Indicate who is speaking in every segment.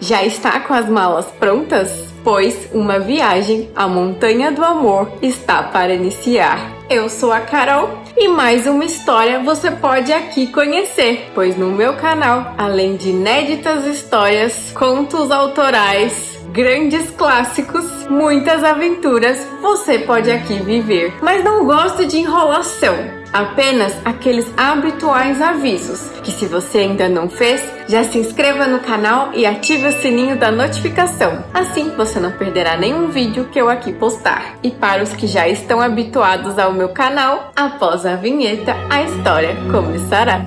Speaker 1: Já está com as malas prontas? Pois uma viagem à Montanha do Amor está para iniciar. Eu sou a Carol e mais uma história você pode aqui conhecer, pois no meu canal, além de inéditas histórias, contos autorais, grandes clássicos, muitas aventuras, você pode aqui viver. Mas não gosto de enrolação. Apenas aqueles habituais avisos, que se você ainda não fez, já se inscreva no canal e ative o sininho da notificação. Assim você não perderá nenhum vídeo que eu aqui postar. E para os que já estão habituados ao meu canal, após a vinheta, a história começará.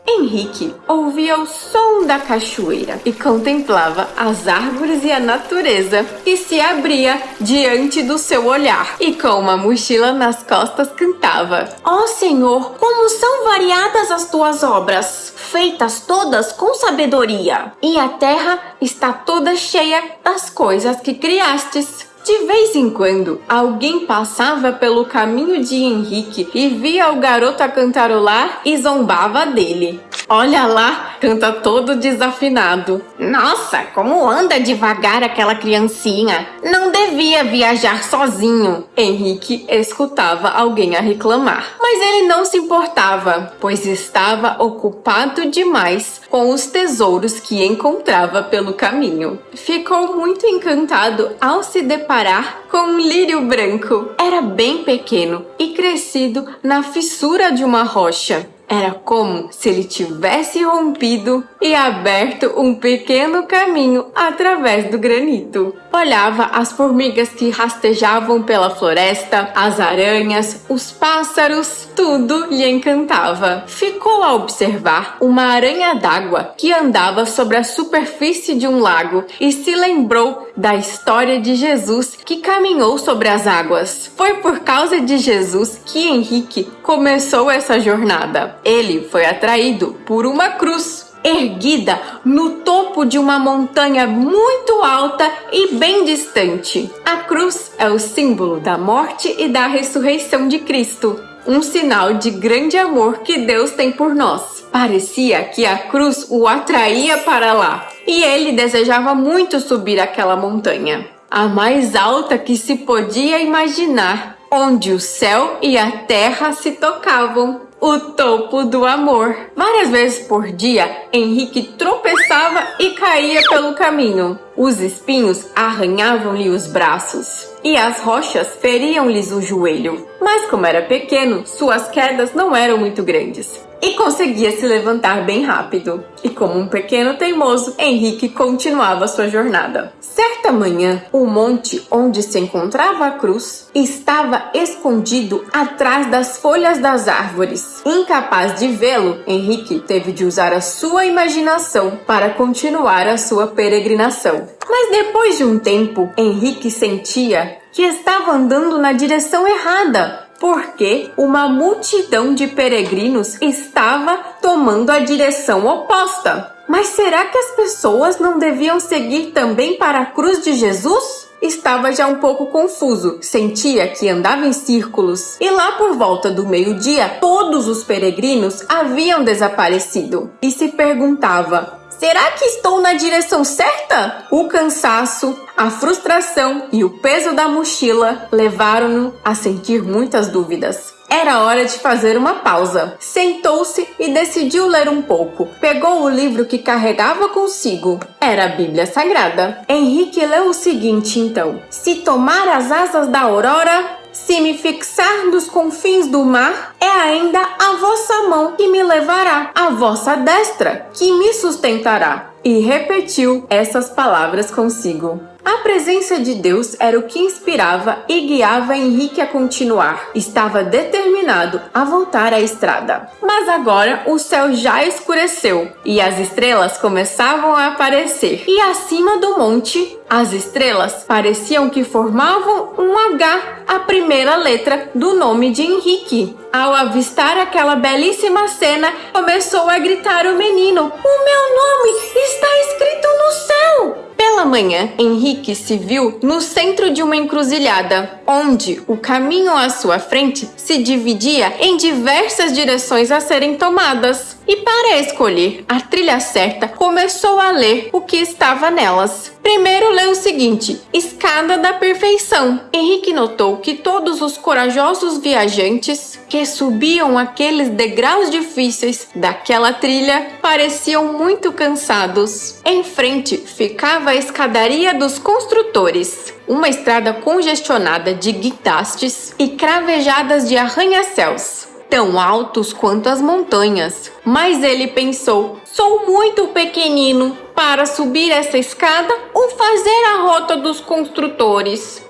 Speaker 1: Henrique ouvia o som da cachoeira e contemplava as árvores e a natureza que se abria diante do seu olhar, e com uma mochila nas costas cantava:
Speaker 2: Ó Senhor, como são variadas as tuas obras, feitas todas com sabedoria, e a terra está toda cheia das coisas que criastes.
Speaker 1: De vez em quando, alguém passava pelo caminho de Henrique e via o garoto a cantarolar e zombava dele. Olha lá, canta todo desafinado.
Speaker 2: Nossa, como anda devagar aquela criancinha. Não devia viajar sozinho.
Speaker 1: Henrique escutava alguém a reclamar, mas ele não se importava, pois estava ocupado demais com os tesouros que encontrava pelo caminho. Ficou muito encantado ao se deparar com um lírio branco. Era bem pequeno e crescido na fissura de uma rocha. Era como se ele tivesse rompido e aberto um pequeno caminho através do granito. Olhava as formigas que rastejavam pela floresta, as aranhas, os pássaros, tudo lhe encantava. Ficou a observar uma aranha d'água que andava sobre a superfície de um lago e se lembrou da história de Jesus que caminhou sobre as águas. Foi por causa de Jesus que Henrique começou essa jornada. Ele foi atraído por uma cruz erguida no topo de uma montanha muito alta e bem distante. A cruz é o símbolo da morte e da ressurreição de Cristo, um sinal de grande amor que Deus tem por nós. Parecia que a cruz o atraía para lá e ele desejava muito subir aquela montanha, a mais alta que se podia imaginar, onde o céu e a terra se tocavam. O topo do amor. Várias vezes por dia, Henrique tropeçava e caía pelo caminho. Os espinhos arranhavam-lhe os braços e as rochas feriam-lhes o joelho. Mas como era pequeno, suas quedas não eram muito grandes e conseguia se levantar bem rápido. E como um pequeno teimoso, Henrique continuava sua jornada. Certa manhã, o monte onde se encontrava a cruz estava escondido atrás das folhas das árvores. Incapaz de vê-lo, Henrique teve de usar a sua imaginação para continuar a sua peregrinação. Mas depois de um tempo, Henrique sentia que estava andando na direção errada, porque uma multidão de peregrinos estava tomando a direção oposta. Mas será que as pessoas não deviam seguir também para a cruz de Jesus? Estava já um pouco confuso, sentia que andava em círculos. E lá por volta do meio-dia, todos os peregrinos haviam desaparecido. E se perguntava: será que estou na direção certa? O cansaço, a frustração e o peso da mochila levaram-no a sentir muitas dúvidas. Era hora de fazer uma pausa. Sentou-se e decidiu ler um pouco. Pegou o livro que carregava consigo. Era a Bíblia Sagrada. Henrique leu o seguinte então: se tomar as asas da aurora, se me fixar nos confins do mar, é ainda a vossa mão que me levará, a vossa destra que me sustentará. E repetiu essas palavras consigo. A presença de Deus era o que inspirava e guiava Henrique a continuar. Estava determinado a voltar à estrada. Mas agora o céu já escureceu e as estrelas começavam a aparecer. E acima do monte, as estrelas pareciam que formavam um H, a primeira letra do nome de Henrique. Ao avistar aquela belíssima cena, começou a gritar o menino: "O meu nome está escrito no céu!" Naquela manhã, Henrique se viu no centro de uma encruzilhada, onde o caminho à sua frente se dividia em diversas direções a serem tomadas. E para escolher a trilha certa, começou a ler o que estava nelas. Primeiro leu o seguinte: Escada da Perfeição. Henrique notou que todos os corajosos viajantes que subiam aqueles degraus difíceis daquela trilha pareciam muito cansados. Em frente ficava a escadaria dos construtores, uma estrada congestionada de guindastes e cravejadas de arranha-céus, tão altos quanto as montanhas. Mas ele pensou: sou muito pequenino para subir essa escada ou fazer a rota dos construtores.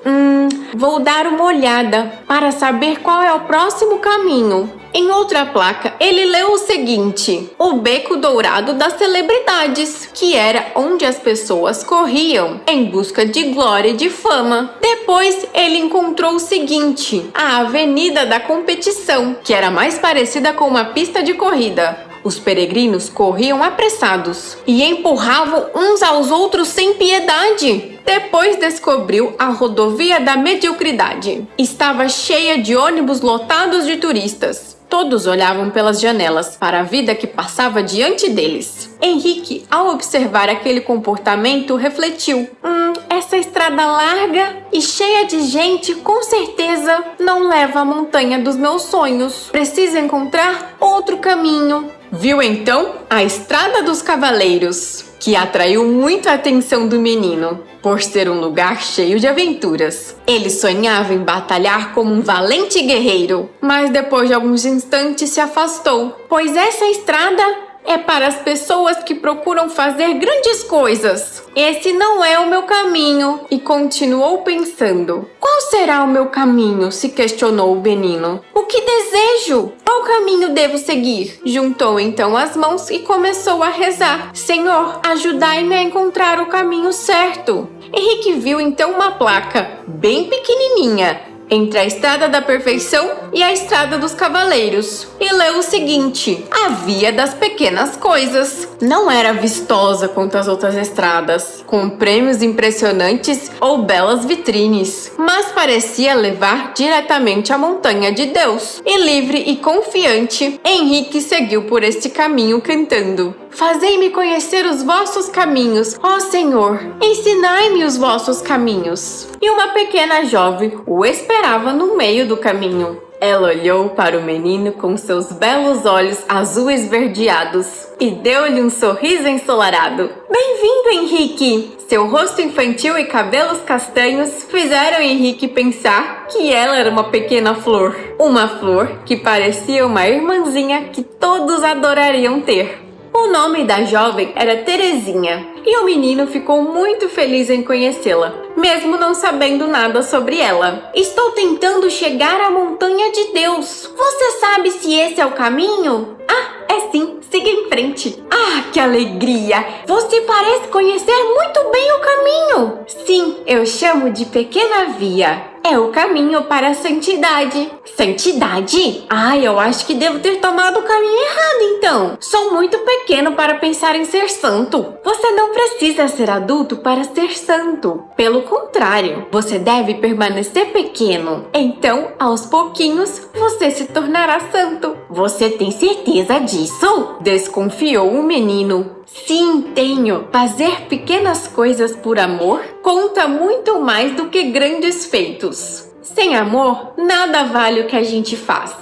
Speaker 1: Vou dar uma olhada para saber qual é o próximo caminho. Em outra placa, ele leu o seguinte: o Beco Dourado das Celebridades, que era onde as pessoas corriam em busca de glória e de fama. Depois, ele encontrou o seguinte: a Avenida da Competição, que era mais parecida com uma pista de corrida. Os peregrinos corriam apressados e empurravam uns aos outros sem piedade. Depois descobriu a Rodovia da Mediocridade. Estava cheia de ônibus lotados de turistas. Todos olhavam pelas janelas para a vida que passava diante deles. Henrique, ao observar aquele comportamento, refletiu: essa estrada larga e cheia de gente com certeza não leva à montanha dos meus sonhos. Preciso encontrar outro caminho. Viu então a Estrada dos Cavaleiros, que atraiu muito a atenção do menino, por ser um lugar cheio de aventuras. Ele sonhava em batalhar como um valente guerreiro, mas depois de alguns instantes se afastou, pois essa estrada é para as pessoas que procuram fazer grandes coisas. Esse não é o meu caminho. E continuou pensando: qual será o meu caminho? Se questionou o menino. O que desejo? Qual caminho devo seguir? Juntou então as mãos e começou a rezar: Senhor, ajudai-me a encontrar o caminho certo. Henrique viu então uma placa bem pequenininha entre a Estrada da Perfeição e a Estrada dos Cavaleiros, e leu o seguinte: a Via das Pequenas Coisas. Não era vistosa quanto as outras estradas, com prêmios impressionantes ou belas vitrines, mas parecia levar diretamente à montanha de Deus. E livre e confiante, Henrique seguiu por este caminho cantando: Fazei-me conhecer os vossos caminhos, ó Senhor, ensinai-me os vossos caminhos. E uma pequena jovem o esperava no meio do caminho. Ela olhou para o menino com seus belos olhos azul esverdeados e deu-lhe um sorriso ensolarado. Bem-vindo, Henrique! Seu rosto infantil e cabelos castanhos fizeram Henrique pensar que ela era uma pequena flor. Uma flor que parecia uma irmãzinha que todos adorariam ter. O nome da jovem era Terezinha, e o menino ficou muito feliz em conhecê-la, mesmo não sabendo nada sobre ela. Estou tentando chegar à montanha de Deus. Você sabe se esse é o caminho? Ah, é sim. Siga em frente. Ah, que alegria! Você parece conhecer muito bem o caminho. Sim, eu chamo de Pequena Via. É o caminho para a santidade. Santidade? Ah, eu acho que devo ter tomado o caminho errado então. Sou muito pequeno para pensar em ser santo. Você não precisa ser adulto para ser santo. Pelo contrário, você deve permanecer pequeno. Então, aos pouquinhos, você se tornará santo. Você tem certeza disso? Desconfiou o menino. Sim, tenho. Fazer pequenas coisas por amor conta muito mais do que grandes feitos. Sem amor, nada vale o que a gente faz.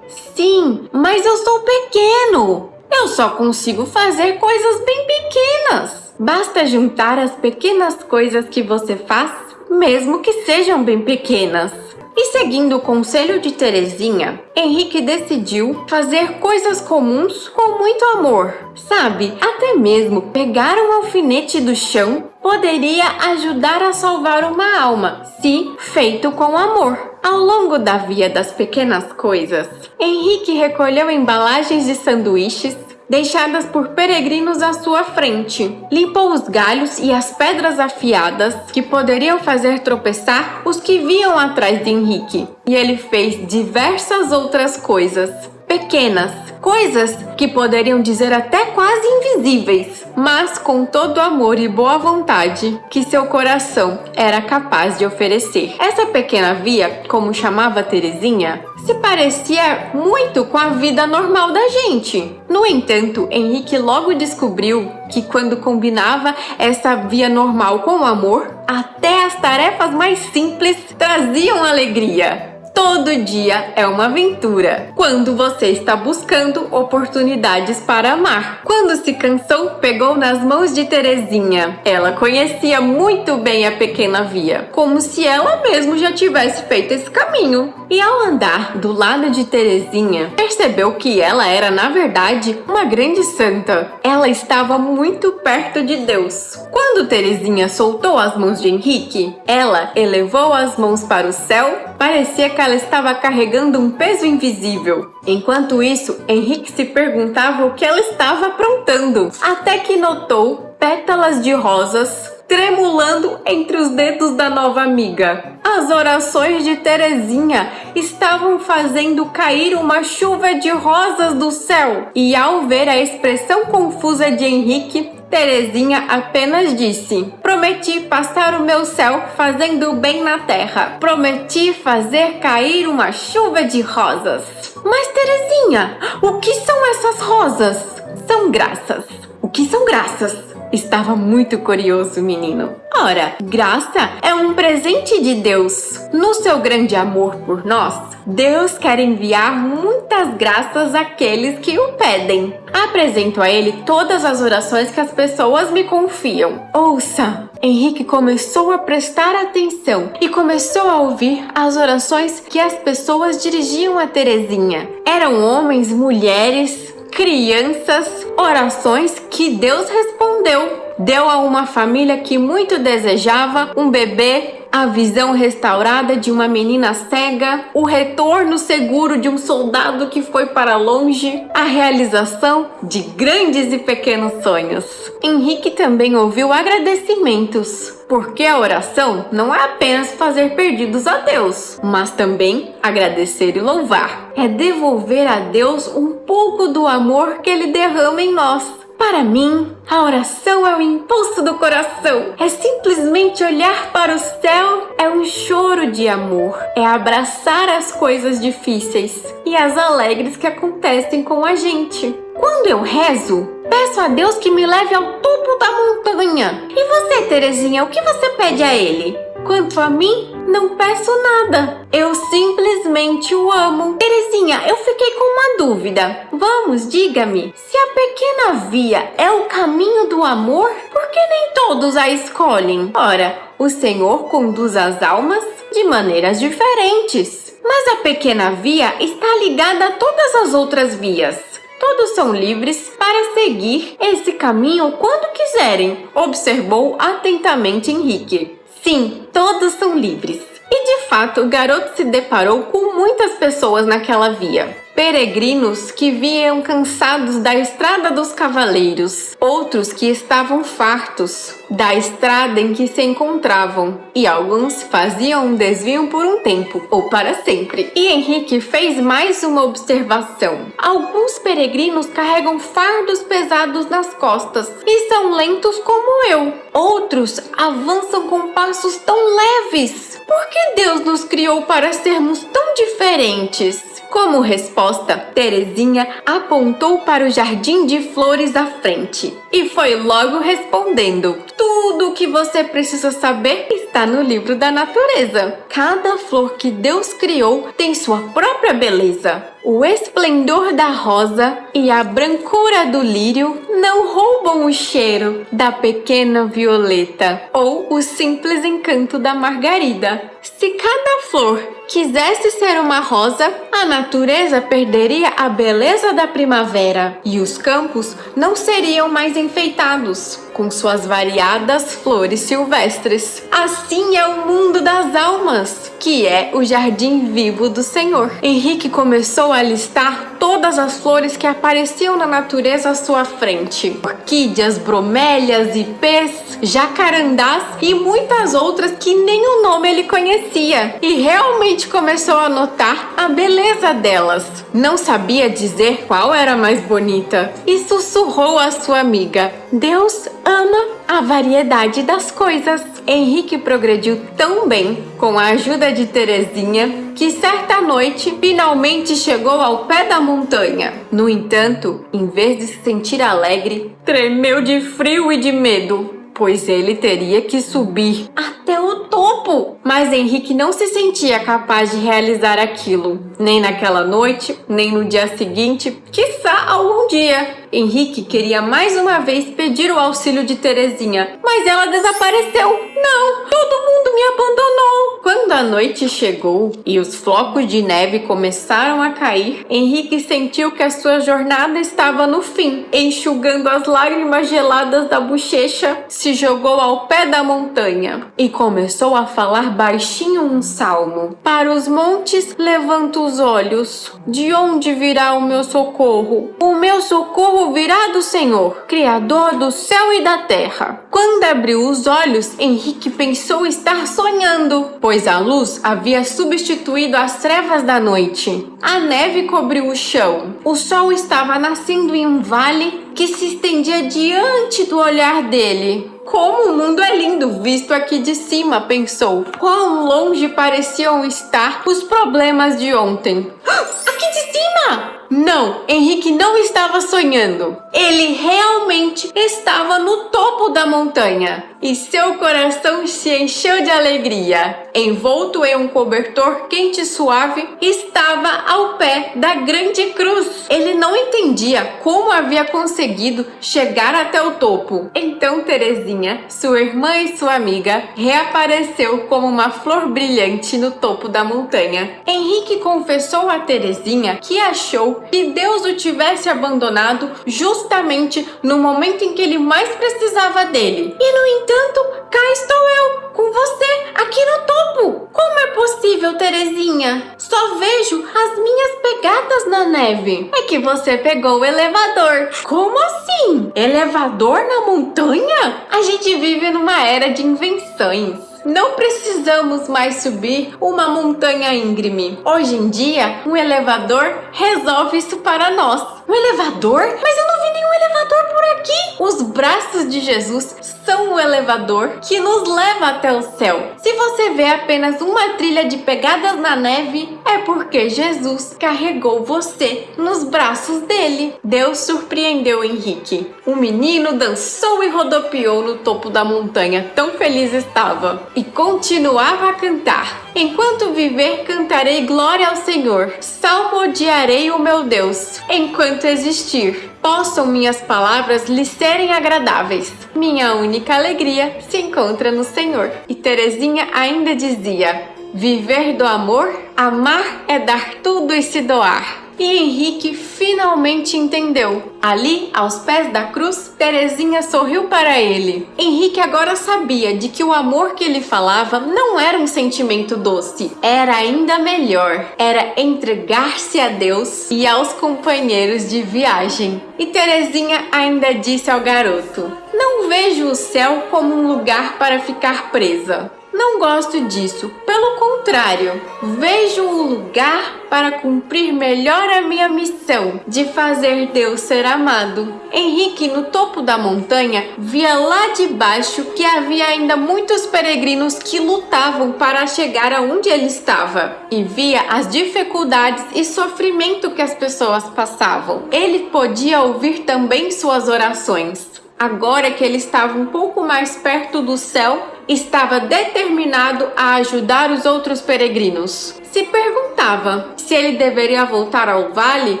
Speaker 1: Sim, mas eu sou pequeno. Eu só consigo fazer coisas bem pequenas. Basta juntar as pequenas coisas que você faz, mesmo que sejam bem pequenas. E seguindo o conselho de Terezinha, Henrique decidiu fazer coisas comuns com muito amor. Sabe, até mesmo pegar um alfinete do chão poderia ajudar a salvar uma alma, se feito com amor. Ao longo da Via das Pequenas Coisas, Henrique recolheu embalagens de sanduíches deixadas por peregrinos à sua frente. Limpou os galhos e as pedras afiadas que poderiam fazer tropeçar os que viam atrás de Henrique. E ele fez diversas outras coisas. pequenas, coisas que poderiam dizer até quase invisíveis, mas com todo o amor e boa vontade que seu coração era capaz de oferecer. Essa pequena via, como chamava Terezinha, se parecia muito com a vida normal da gente. No entanto, Henrique logo descobriu que quando combinava essa via normal com o amor, até as tarefas mais simples traziam alegria. Todo dia é uma aventura quando você está buscando oportunidades para amar. Quando se cansou, pegou nas mãos de Terezinha. Ela conhecia muito bem a pequena via, como se ela mesma já tivesse feito esse caminho. E ao andar do lado de Terezinha, percebeu que ela era, na verdade, uma grande santa. Ela estava muito perto de Deus. Quando Terezinha soltou as mãos de Henrique, ela elevou as mãos para o céu. Parecia que ela estava carregando um peso invisível. Enquanto isso, Henrique se perguntava o que ela estava aprontando, até que notou pétalas de rosas tremulando entre os dedos da nova amiga. As orações de Terezinha estavam fazendo cair uma chuva de rosas do céu. E ao ver a expressão confusa de Henrique, Terezinha apenas disse: prometi passar o meu céu fazendo bem na terra. Prometi fazer cair uma chuva de rosas. Mas Terezinha, o que são essas rosas? São graças. O que são graças? Estava muito curioso o menino. Ora, graça é um presente de Deus. No seu grande amor por nós, Deus quer enviar muitas graças àqueles que o pedem. Apresento a Ele todas as orações que as pessoas me confiam. Ouça! Henrique começou a prestar atenção e começou a ouvir as orações que as pessoas dirigiam a Terezinha. Eram homens, mulheres, crianças, orações que Deus respondeu. Deu a uma família que muito desejava um bebê, a visão restaurada de uma menina cega, o retorno seguro de um soldado que foi para longe, a realização de grandes e pequenos sonhos. Henrique também ouviu agradecimentos, porque a oração não é apenas fazer pedidos a Deus, mas também agradecer e louvar. É devolver a Deus um pouco do amor que Ele derrama em nós. Para mim, a oração é o impulso do coração. É simplesmente olhar para o céu, é um choro de amor. É abraçar as coisas difíceis e as alegres que acontecem com a gente. Quando eu rezo, peço a Deus que me leve ao topo da montanha. E você, Terezinha, o que você pede a Ele? Quanto a mim, não peço nada. Eu simplesmente o amo. Terezinha, eu fiquei com uma dúvida. Vamos, diga-me. Se a pequena via é o caminho do amor, por que nem todos a escolhem? Ora, o Senhor conduz as almas de maneiras diferentes. Mas a pequena via está ligada a todas as outras vias. Todos são livres para seguir esse caminho quando quiserem, observou atentamente Henrique. Sim, todos são livres. E de fato, o garoto se deparou com muitas pessoas naquela via. Peregrinos que vinham cansados da estrada dos cavaleiros, outros que estavam fartos da estrada em que se encontravam, e alguns faziam um desvio por um tempo ou para sempre. E Henrique fez mais uma observação. Alguns peregrinos carregam fardos pesados nas costas e são lentos como eu. Outros avançam com passos tão leves. Por que Deus nos criou para sermos tão diferentes? Como resposta, Terezinha apontou para o jardim de flores à frente e foi logo respondendo: tudo o que você precisa saber está no livro da natureza. Cada flor que Deus criou tem sua própria beleza. O esplendor da rosa e a brancura do lírio não roubam o cheiro da pequena violeta ou o simples encanto da margarida. Se cada flor quisesse ser uma rosa, a natureza perderia a beleza da primavera e os campos não seriam mais enfeitados com suas variadas flores silvestres. Assim é o mundo das almas, que é o jardim vivo do Senhor. Henrique começou a listar todas as flores que apareciam na natureza à sua frente: orquídeas, bromélias, ipês, jacarandás e muitas outras que nem o nome ele conhecia. E realmente começou a notar a beleza delas. Não sabia dizer qual era a mais bonita e sussurrou à sua amiga: Deus ama a variedade das coisas. Henrique progrediu tão bem com a ajuda de Terezinha que certa noite finalmente chegou ao pé da montanha. No entanto, em vez de se sentir alegre, tremeu de frio e de medo, pois ele teria que subir até o topo. Mas Henrique não se sentia capaz de realizar aquilo, nem naquela noite, nem no dia seguinte, quiçá algum dia. Henrique queria mais uma vez pedir o auxílio de Terezinha, mas ela desapareceu. Não, todo mundo me abandonou. Quando a noite chegou e os flocos de neve começaram a cair, Henrique sentiu que a sua jornada estava no fim. Enxugando as lágrimas geladas da bochecha, se jogou ao pé da montanha e começou a falar baixinho um salmo. Para os montes levanto os olhos. De onde virá o meu socorro? O meu socorro virá do Senhor, Criador do céu e da terra. Quando abriu os olhos, Henrique pensou estar sonhando, pois a luz havia substituído as trevas da noite. A neve cobriu o chão. O sol estava nascendo em um vale que se estendia diante do olhar dele. Como o mundo é lindo visto aqui de cima, pensou. Quão longe pareciam estar os problemas de ontem. Aqui de cima! Não, Henrique não estava sonhando. Ele realmente estava no topo da montanha e seu coração se encheu de alegria. Envolto em um cobertor quente e suave, estava ao pé da grande cruz. Ele não entendia como havia conseguido chegar até o topo. Então Terezinha, sua irmã e sua amiga, reapareceu como uma flor brilhante no topo da montanha. Henrique confessou a Terezinha que achou que Deus o tivesse abandonado justamente no momento em que ele mais precisava dele. E no entanto, cá estou eu, com você, aqui no topo. Como é possível, Terezinha? Só vejo as minhas pegadas na neve. É que você pegou o elevador. Como assim? Elevador na montanha? A gente vive numa era de invenções. Não precisamos mais subir uma montanha íngreme. Hoje em dia, um elevador resolve isso para nós. Um elevador? Mas eu não vi nenhum elevador por aqui. Os braços de Jesus são o elevador que nos leva até o céu. Se você vê apenas uma trilha de pegadas na neve, é porque Jesus carregou você nos braços dele. Deus surpreendeu Henrique. O menino dançou e rodopiou no topo da montanha, tão feliz estava. E continuava a cantar. Enquanto viver, cantarei glória ao Senhor. Salmodiarei o meu Deus. Enquanto existir, possam minhas palavras lhe serem agradáveis. Minha única alegria se encontra no Senhor. E Terezinha ainda dizia: viver do amor, amar é dar tudo e se doar. E Henrique finalmente entendeu. Ali, aos pés da cruz, Terezinha sorriu para ele. Henrique agora sabia de que o amor que ele falava não era um sentimento doce. Era ainda melhor. Era entregar-se a Deus e aos companheiros de viagem. E Terezinha ainda disse ao garoto: não vejo o céu como um lugar para ficar presa. Não gosto disso. Pelo contrário, vejo um lugar para cumprir melhor a minha missão de fazer Deus ser amado. Henrique, no topo da montanha, via lá de baixo que havia ainda muitos peregrinos que lutavam para chegar aonde ele estava. E via as dificuldades e sofrimento que as pessoas passavam. Ele podia ouvir também suas orações. Agora que ele estava um pouco mais perto do céu, estava determinado a ajudar os outros peregrinos. Se perguntava se ele deveria voltar ao vale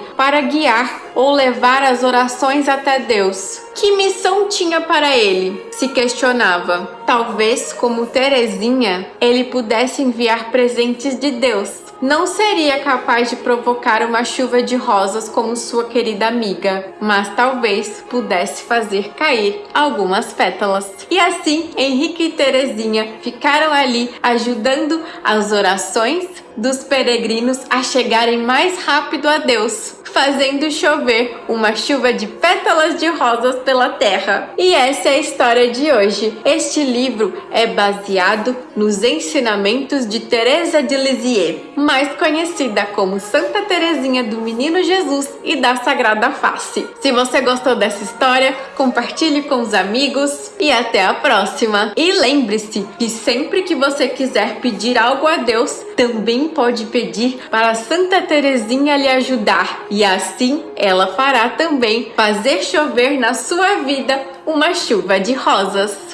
Speaker 1: para guiar ou levar as orações até Deus. Que missão tinha para ele? Se questionava. Talvez, como Terezinha, ele pudesse enviar presentes de Deus. Não seria capaz de provocar uma chuva de rosas como sua querida amiga, mas talvez pudesse fazer cair algumas pétalas. E assim, Henrique e Terezinha Terezinha ficaram ali ajudando as orações dos peregrinos a chegarem mais rápido a Deus, fazendo chover uma chuva de pétalas de rosas pela terra. E essa é a história de hoje. Este livro é baseado nos ensinamentos de Teresa de Lisieux, mais conhecida como Santa Terezinha do Menino Jesus e da Sagrada Face. Se você gostou dessa história, compartilhe com os amigos e até a próxima. E lembre-se que sempre que você quiser pedir algo a Deus, também pode pedir para Santa Terezinha lhe ajudar, e assim ela fará também fazer chover na sua vida uma chuva de rosas.